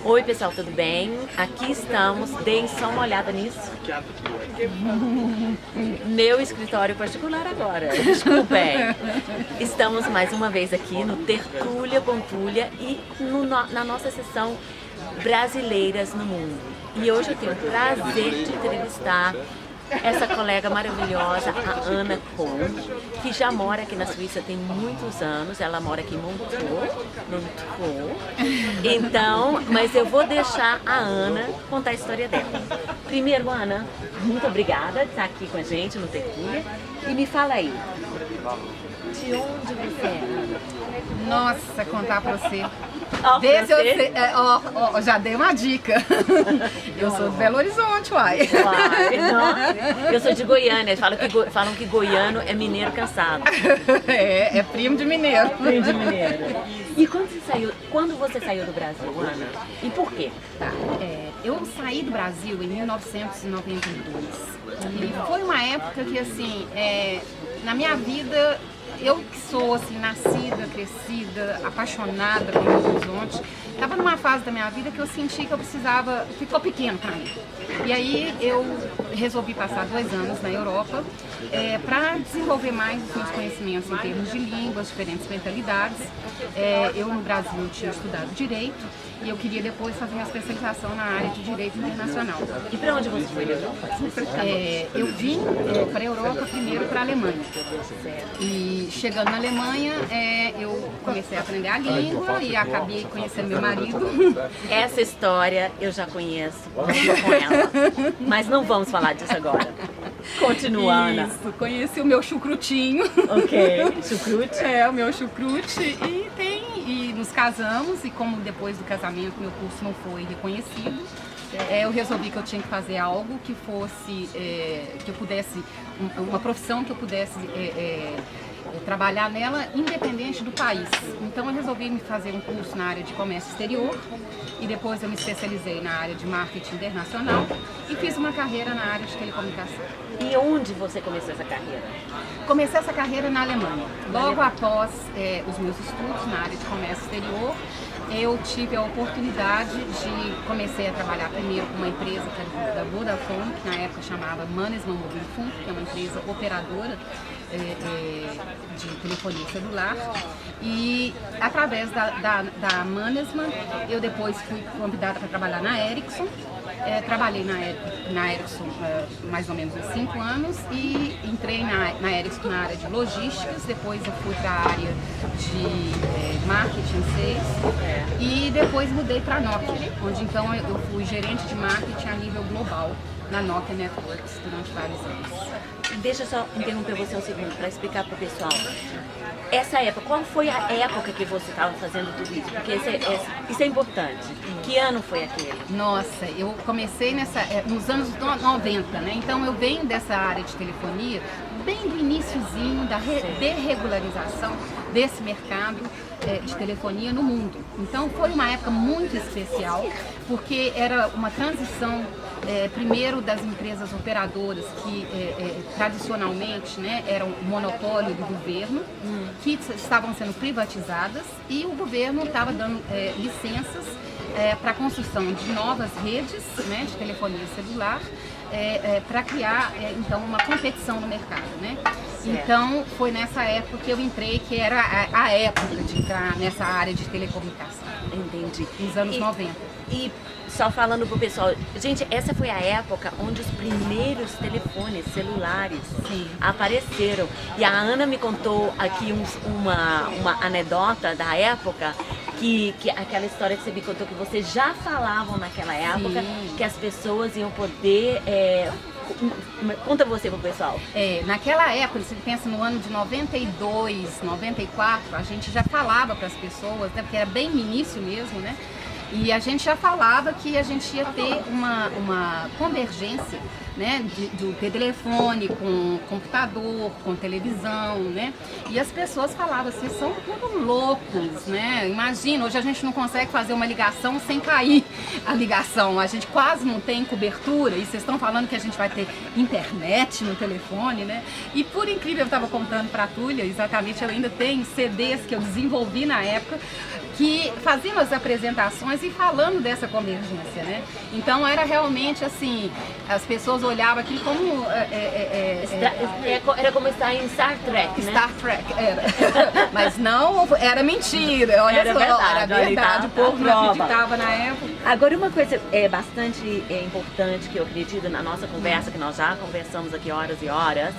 Oi pessoal, tudo bem? Aqui estamos, deem só uma olhada nisso. Meu escritório particular agora, desculpem. Estamos mais uma vez aqui no Tertúlia Pontulha e na nossa sessão Brasileiras no Mundo. E hoje eu tenho o prazer de entrevistar essa colega maravilhosa, a Ana Kohn, que já mora aqui na Suíça tem muitos anos. Ela mora aqui em Montreux. Então, mas eu vou deixar a Ana contar a história dela. Primeiro, Ana, muito obrigada de estar aqui com a gente no Tertúlia. E me fala aí, de onde você é? Nossa, contar pra você. Desde eu sei, já dei uma dica. Eu sou de Belo Horizonte, uai. Eu sou de Goiânia. Falam que goiano é mineiro cansado. É primo de mineiro. Primo de mineiro. E quando você saiu do Brasil, Ana? E por quê? Tá, eu saí do Brasil em 1992. E foi uma época que, assim, na minha vida, eu que sou assim, nascida, crescida, apaixonada pelo Belo Horizonte, estava numa fase da minha vida que eu senti que eu precisava, ficou pequeno para mim. E aí eu resolvi passar 2 anos na Europa para desenvolver mais os meus conhecimentos em termos de línguas, diferentes mentalidades. Eu no Brasil tinha estudado Direito e eu queria depois fazer uma especialização na área de Direito Internacional. E para onde você foi na Europa? Eu vim para a Europa, primeiro para a Alemanha. E chegando na Alemanha, eu comecei a aprender a língua e acabei conhecendo meu marido. Essa história eu já conheço, não com ela. Mas não vamos falar disso agora. Continua, Ana. Isso, conheci o meu chucrutinho. Ok, chucrute. O meu chucrute. E nos casamos, e como depois do casamento meu curso não foi reconhecido, eu resolvi que eu tinha que fazer algo que fosse, que eu pudesse, uma profissão que eu pudesse trabalhar nela independente do país. Então eu resolvi me fazer um curso na área de comércio exterior e depois eu me especializei na área de marketing internacional e fiz uma carreira na área de telecomunicação. E onde você começou essa carreira? Comecei essa carreira na Alemanha. Logo após os meus estudos na área de comércio exterior, eu tive a oportunidade de comecei a trabalhar primeiro com uma empresa que era da Vodafone, que na época chamava Mannesmann Mobilfunk, que é uma empresa operadora de telefonia celular, e através da Mannesmann eu depois fui convidada para trabalhar na Ericsson. Trabalhei na Ericsson mais ou menos uns 5 anos e entrei na Ericsson na área de logísticas, depois eu fui para a área de marketing sales e depois mudei para a Nokia, onde então eu fui gerente de marketing a nível global na Nokia Networks durante vários anos. Deixa eu só interromper você um segundo para explicar para o pessoal. Essa época, qual foi a época que você estava fazendo tudo isso? Porque isso é importante. Que ano foi aquele? Nossa, eu comecei nos anos 90, né? Então eu venho dessa área de telefonia bem do iniciozinho da desregularização desse mercado de telefonia no mundo. Então foi uma época muito especial, porque era uma transição primeiro das empresas operadoras que tradicionalmente, né, eram monopólio do governo, que estavam sendo privatizadas, e o governo estava dando licenças para a construção de novas redes, né, de telefonia celular, para criar então uma competição no mercado, né? Então foi nessa época que eu entrei, que era a época de entrar nessa área de telecomunicação. Entendi. Nos anos 90. E só falando pro pessoal, gente, essa foi a época onde os primeiros telefones celulares apareceram. E a Ana me contou aqui uma anedota da época, que aquela história que você me contou, que vocês já falavam naquela época que as pessoas iam poder... Conta você pro pessoal. Naquela época, você pensa no ano de 92, 94, a gente já falava para as pessoas, né, porque era bem no início mesmo, né? E a gente já falava que a gente ia ter uma convergência, né, do telefone com computador, com televisão, né? E as pessoas falavam, vocês são tudo loucos, né? Imagina, hoje a gente não consegue fazer uma ligação sem cair a ligação, a gente quase não tem cobertura e vocês estão falando que a gente vai ter internet no telefone, né? E por incrível, eu estava contando para a Túlia, exatamente, eu ainda tenho CDs que eu desenvolvi na época, que faziam as apresentações e falando dessa convergência, né? Então era realmente assim, as pessoas olhavam aquilo como... Era como estar em Star Trek, né? Star Trek, era. Mas não, era mentira, olha Era só, verdade, era verdade, tá, o povo tá não acreditava na época. Agora, uma coisa bastante importante que eu acredito na nossa conversa, que nós já conversamos aqui horas e horas,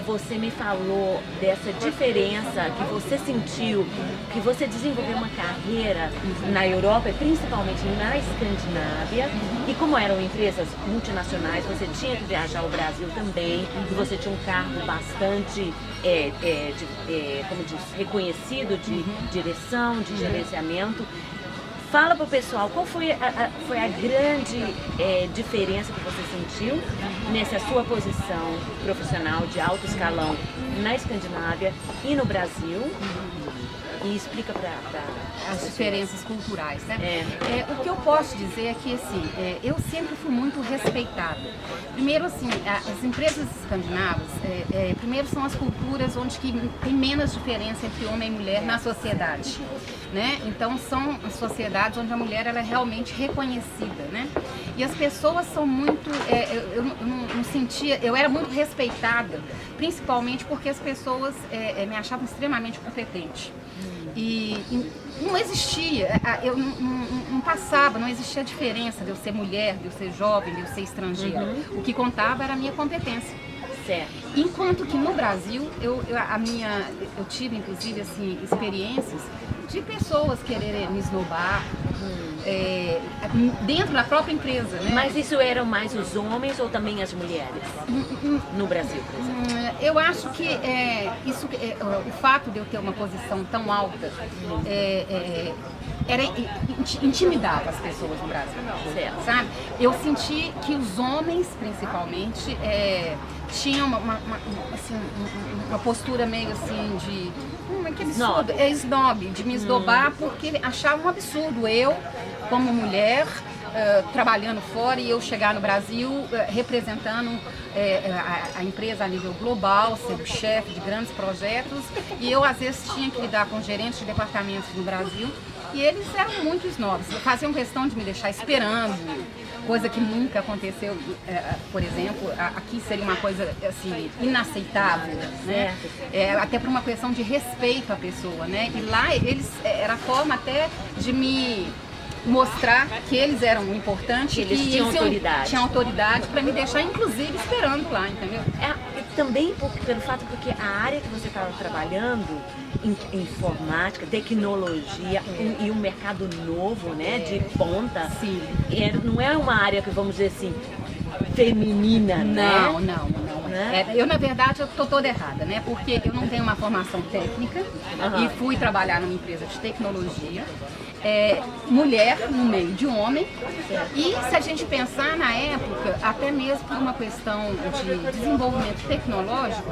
você me falou dessa diferença que você sentiu, que você desenvolveu uma carreira na Europa, principalmente na Escandinávia, e como eram empresas multinacionais, você tinha que viajar ao Brasil também, e você tinha um cargo bastante, como diz, reconhecido de direção, de gerenciamento. Fala para o pessoal, qual foi a grande diferença que você sentiu nessa sua posição profissional de alto escalão na Escandinávia e no Brasil? E explica para as diferenças culturais, né? O que eu posso dizer é que assim, eu sempre fui muito respeitada. Primeiro, assim, as empresas escandinavas, primeiro são as culturas onde que tem menos diferença entre homem e mulher na sociedade, né? Então são sociedades onde a mulher ela é realmente reconhecida, né? E as pessoas são muito, eu não sentia, eu era muito respeitada, principalmente porque as pessoas me achavam extremamente competente. E não existia, eu não passava, não existia diferença de eu ser mulher, de eu ser jovem, de eu ser estrangeira. O que contava era a minha competência. Certo. Enquanto que no Brasil, eu tive inclusive assim, experiências de pessoas quererem me esnobar dentro da própria empresa, né? Mas isso eram mais os homens ou também as mulheres no Brasil, por exemplo? Eu acho que o fato de eu ter uma posição tão alta intimidava as pessoas no Brasil, certo. Sabe? Eu senti que os homens, principalmente, tinham uma postura meio assim de... que absurdo, snob, de me esnobar porque achavam um absurdo eu, como mulher, trabalhando fora e eu chegar no Brasil representando a empresa a nível global, sendo chefe de grandes projetos, e eu às vezes tinha que lidar com gerentes de departamentos no Brasil e eles eram muito snobs, faziam questão de me deixar esperando, coisa que nunca aconteceu, por exemplo, aqui seria uma coisa assim, inaceitável, né? Até por uma questão de respeito à pessoa, né? E lá era a forma até de me mostrar que eles eram importantes, que eles tinham autoridade. Tinham autoridade para me deixar, inclusive, esperando lá, entendeu? Também pelo fato porque a área que você estava trabalhando, informática, tecnologia e um mercado novo, né, de ponta, sim. Não é uma área que, vamos dizer assim, feminina, não, né? Não. Eu, na verdade, eu tô toda errada, né? Porque eu não tenho uma formação técnica e fui trabalhar numa empresa de tecnologia. Mulher no meio de homem, e se a gente pensar na época, até mesmo por uma questão de desenvolvimento tecnológico,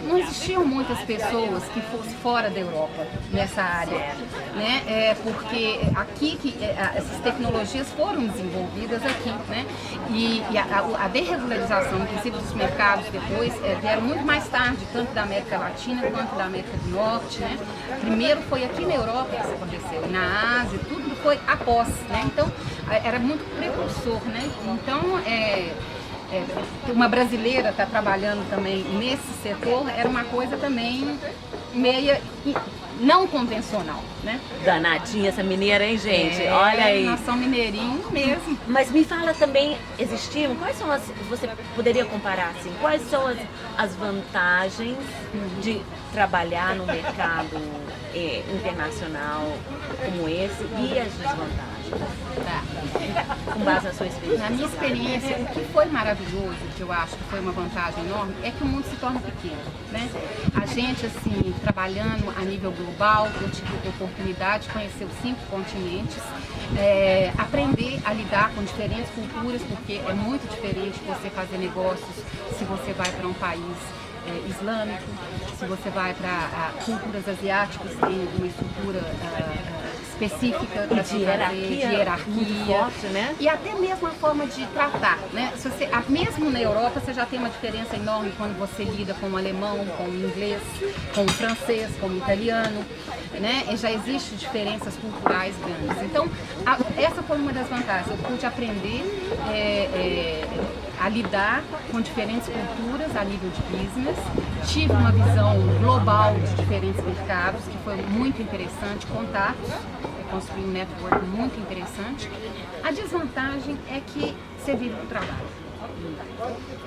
não existiam muitas pessoas que fossem fora da Europa nessa área, né? Porque aqui essas tecnologias foram desenvolvidas aqui, né? E a desregularização, inclusive dos mercados depois, vieram muito mais tarde, tanto da América Latina quanto da América do Norte, né? Primeiro foi aqui na Europa que isso aconteceu, na Ásia, tudo foi após, né? Então, era muito precursor, né? Então, uma brasileira estar trabalhando também nesse setor era uma coisa também meia não convencional, né? Danadinha essa mineira, hein, gente? Olha aí. Nós somos mineirinhos mesmo. Mas me fala também, existiam, quais são você poderia comparar assim, quais são as vantagens de trabalhar no mercado internacional como esse e as desvantagens? Com base na sua experiência. Na minha experiência, o que foi maravilhoso, que eu acho que foi uma vantagem enorme, é que o mundo se torna pequeno, né? A gente, assim, trabalhando a nível global, eu tive a oportunidade de conhecer os 5 continentes, aprender a lidar com diferentes culturas, porque é muito diferente você fazer negócios se você vai para um país islâmico, se você vai para culturas asiáticas, tem uma estrutura específica para de hierarquia, muito forte, né? E até mesmo a forma de tratar, né? Se você, mesmo na Europa você já tem uma diferença enorme quando você lida com o alemão, com o inglês, com o francês, com o italiano, né? E já existem diferenças culturais grandes. Então, essa foi uma das vantagens. Eu pude aprender a lidar com diferentes culturas a nível de business. Tive uma visão global de diferentes mercados, que foi muito interessante, contatos, construir um network muito interessante. A desvantagem é que você vive do trabalho.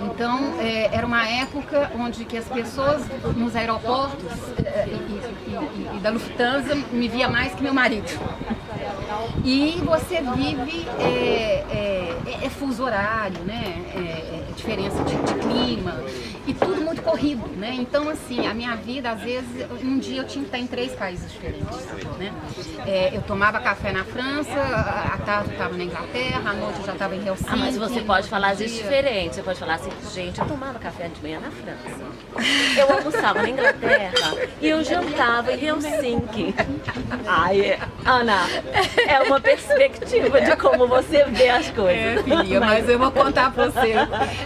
Então, era uma época onde que as pessoas nos aeroportos e da Lufthansa me via mais que meu marido. E você vive fuso horário, né? Diferença de clima e tudo muito corrido, né? Então, assim, a minha vida, às vezes, um dia eu tinha que estar em 3 países diferentes, né? Eu tomava café na França, à tarde eu estava na Inglaterra, à noite eu já estava em Helsinki. Mas você pode falar isso diferente, você pode falar assim, gente, eu tomava café de manhã na França, eu almoçava na Inglaterra e eu jantava em Helsinki. Ai, Ana, é uma perspectiva de como você vê as coisas. Filha, mas eu vou contar pra você,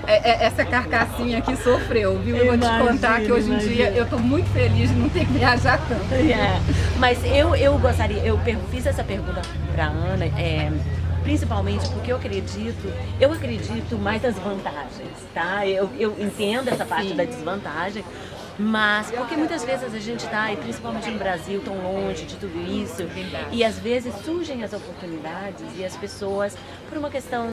essa carcassinha aqui sofreu, viu? Eu vou te contar que hoje em dia eu tô muito feliz de não ter que viajar tanto. Mas eu gostaria, eu fiz essa pergunta pra Ana, principalmente porque eu acredito mais nas vantagens, tá? Eu entendo essa parte da desvantagem, mas porque muitas vezes a gente está, e principalmente no Brasil, tão longe de tudo isso, e às vezes surgem as oportunidades e as pessoas, por uma questão